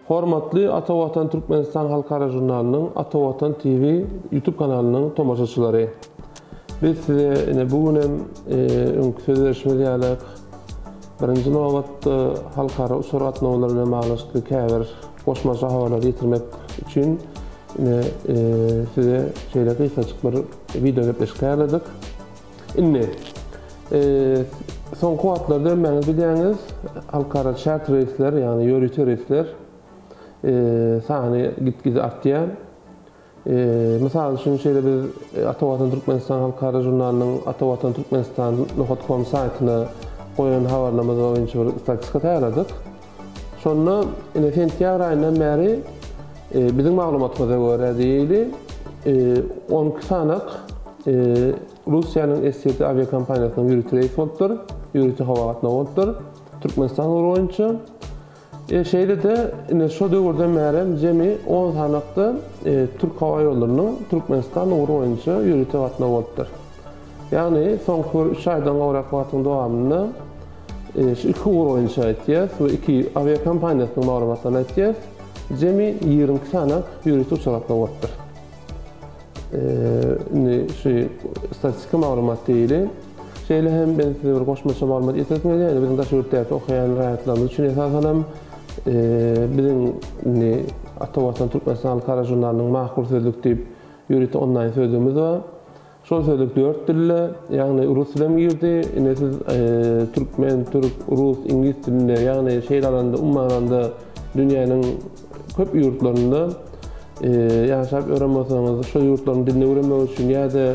Hormatly Ata Watan Türkmenistan Halkara Jurnalynyň Ata Watan TV YouTube kanalynyň tomoşaçylary. Biz size bugün hem söýleşmeli ýaly birinji nowatda halkara usurat nowlaryna maglyşly käbir goşmaça habarlar ýetirmek üçin size şeýle kısaçyk bir video gepleşýärdik. Son kuwatlarda meňiz bilýäňiz halkara çart reisler ýani ýörüti reisler sany gitgide artýan. Mysal üçin şeýle biz Ata Watan Türkmenistan Halkara Jurnalynyň atawatantürkmenistan.com saýtyna goýan habarlamada boýunça bir statistika taýýarladyk. Şonda sentyabr aýyndan bäri bizim maglumatymyza görä diýili 12 sanyk Russiýanyň S7 aviakompaniýasynyň ýörüti reis bolupdyr, ýörüti hawa gatnaşy bolupdyr Türkmenistan boýunça. Şeýle de şo döwürden bäri jemi 10 sanykda Türk Hava Ýollarynyň Türkmenistan boýunça ýörüti gatnaşy bolupdyr. Ýani soňky 3 aýdan gowrak wagtyň dowamyny şu 2 boýunça aýtýar we 2 aviakompaniýasynyň maglumatlaryna aýtýar. Jemi 20 sanyk ýörüti uçuratma bolupdyr. Şu statistika maglumaty diýili. Şeýle hem ben size bir goşmaça maglumat ýetirdim. Ýani biziň daşurtda okuyan raýatlarymyz üçin esasen bizim Ata Watan Türkmenistan Halkara Jurnalynyň mahkur sözlük diýip ýörüti online sözlüğümüz bar. Şol sözlük 4 dilde, ýani rus dilim girdi, siz türkmen, türk, rus, ingilis dilinde, ýani şeýlerinde, ummanlarda dünýäniň köp ýurtlarynda ýaşap öğrenmeseňiz, şo ýurtlaryň dilini öğrenmek üçin ýa-da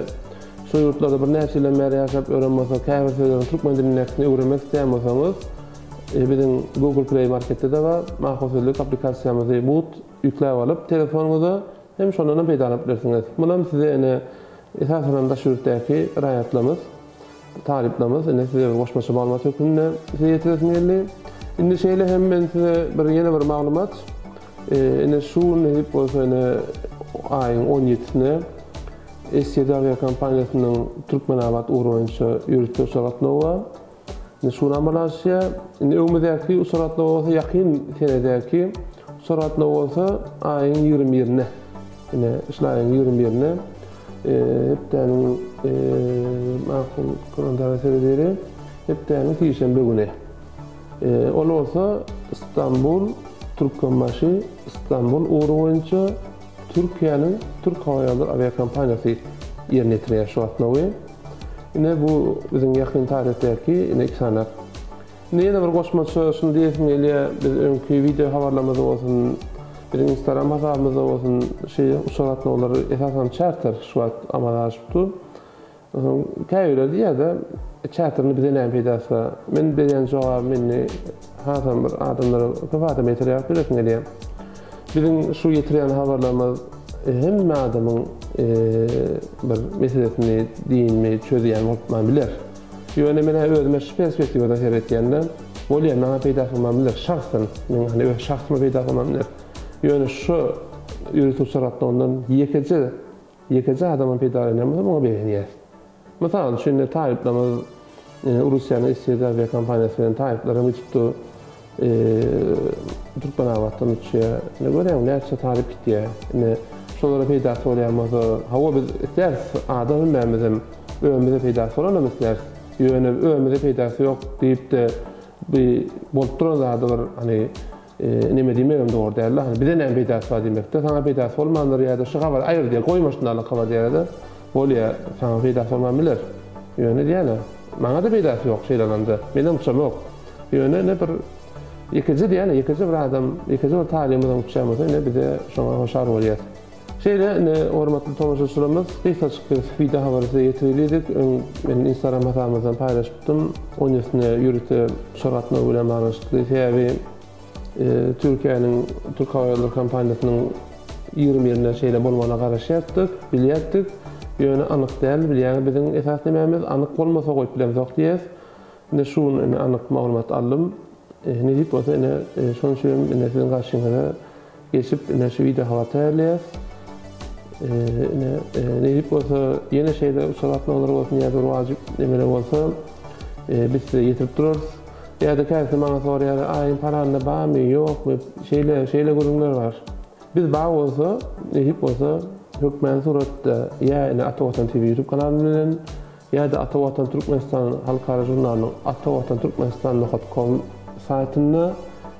şo ýurtlarda bir näçe ýyl bäri ýaşap öğrenmese, käbir sözlerini türkmen diline öwrenmek isleýänmeseňiz, bizim Google Play Market'te de var, mahkur sözlük aplikasiýamyzy bu ýükläp alyp telefonuňyza hem şondan peýda alyp bersiňiz. Munam size esasen daşurtdaky raýatlarymyz, taliplerimiz, size goşmaça maglumat hökmünde size ýetirýärli. Indi şeýle hem ben size ýene bir maglumat şu nedip bolsa aýyň 17-sine S7 aviakompaniýasynyň Türkmenabad boýunça ýörüti uçuratmagy şuna balaşýa. Öňümizde uçuratmagy ýakyn senedäki uçuratmagy bolsa aýyň 21-ne. Aýyň 21-ne hepden makul kalendar serederi hepden tişembe güne. Ol bolsa İstanbul Türkmenbaşy İstanbul boýunça Türkiýanyň Türk Hava Ýolları aviakompaniýasy ýerine ýetirýär şu atnawy. Bu bizim ýakyn tarihdeki 2 sanyk. Ýene bir goşmaça şunu diýesim gelýär, biz öňkü video habarlamada bolsun, bir Instagram hesabymyzda bolsun, uçuratmalar esasen charter şu wagt amalaşypdy. Käýüler diýär-de charteryny bize näme peýdasy bar? Men berýän jogap meni hasan bir adamlara köpata material berýän gelýär. Bizim şu ýetirýän habarlarymyz hemme adamyň bir meselesini diýinmi, çözýän bolmaly biler. Ýöne men özüme şu perspektiwada seretýände, bolýar näme peýda bolmaly biler şahsyn, men öz şahsyma peýda bolmaly biler. Ýöne şu ýörüti uçuratmagyňdan ýekeci adamyň peýda bolmaly muňa beýenýär. Mesela şimdi taýiplerimiz Russiýanyň S7 aviakompaniýasynyň taýipleri tutdy. Türkmenabaddan uçýar. Görýän näçe taýip gitdi. Şolara peýda bolýarmasa, hawa biz isler adam bilmämizem, öňümizde peýda bolanam isler. Ýöne öňümizde peýdasy ýok diýip de bir bolup duran zady bir neme diýmegem dogry däl. Bize näme peýdasy bar diýmekde, sana peýdasy bolmandyr ýa-da şu habar aýr diýip goýmaşyndalyk habar diýerdi. Bolýar, sana peýdasy bolmaly biler. Ýöne diýerler. Maňa da peýdasy ýok şeýlerinde. Menem uçam ýok. Ýöne ne bir ýekeci bir adam, ýekeci bir taýlimden uçamasa, bize şoňa hoşar bolýar. Şeýle hormatly tomoşaçylarymyz, kısaçyk video habarysy ýetirildik. Men Instagram hesabymyzdan paýlaşypdym. 17-sine ýörüti uçuratma bilen baglanşykly sebäbi Türkiýanyň Türk Hava Ýolları kompaniýasynyň 20-ine şeýle bolmagyna garaşýardyk, bilýärdik. Ýöne anyk däl, bilýän biziň esas nämämiz anyk bolmasa goýup bilen zok diýer. Şu anyk maglumat aldym. Ne diýip bolsa şoň üçin sizin garşyňyza geçip şu video habar taýýarlaýar. Ne diýip bolsa ýene şeýle uçuratmalar bolsun ýa-da wajyp nemeler bolsa biz size ýetirip durarys. Ya da käse maňa soraýar, "Aýyň paranda barmy, ýokmy?" Şeýle gürümler bar. Biz baý bolsa, ehip bolsa, hökmen suratda ýa-ni Atawatan TV YouTube kanaly bilen ýa-da Atawatan Türkmenistan halkara jurnalynyň atawatan.turkmenistan.com saytyna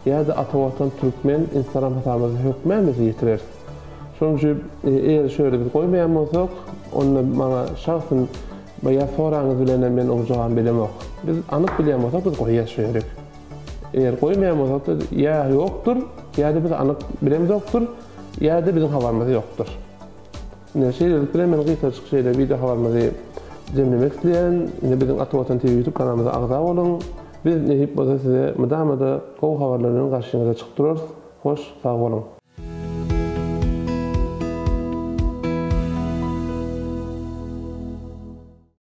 ýa-da Atawatan Türkmen Instagram hesabymyza hökmen bizi ýetirer. Şonuň üçin eger şöyle bir goýmaýan bolsak, onda maňa şahsyn baýa soraňyz bilen men oňa jogap beremok. Biz anyk bilýän bolsak biz goýýaşýarys. Eger goýmaýan bolsak da ýa ýokdur, ýa-da biz anyk bilemiz ýokdur, ýa-da bizim habarymyz ýokdur. Şeýlelik bilen men gyýtaçyk şeýle video habarymyzy jemlemek isleýän, bizim Atawatan TV YouTube kanalymyza agza bolun. Biz nähip bolsa size mydamada gowy habarlaryň garşyňyza çykdyrarys. Hoş, sag bolun.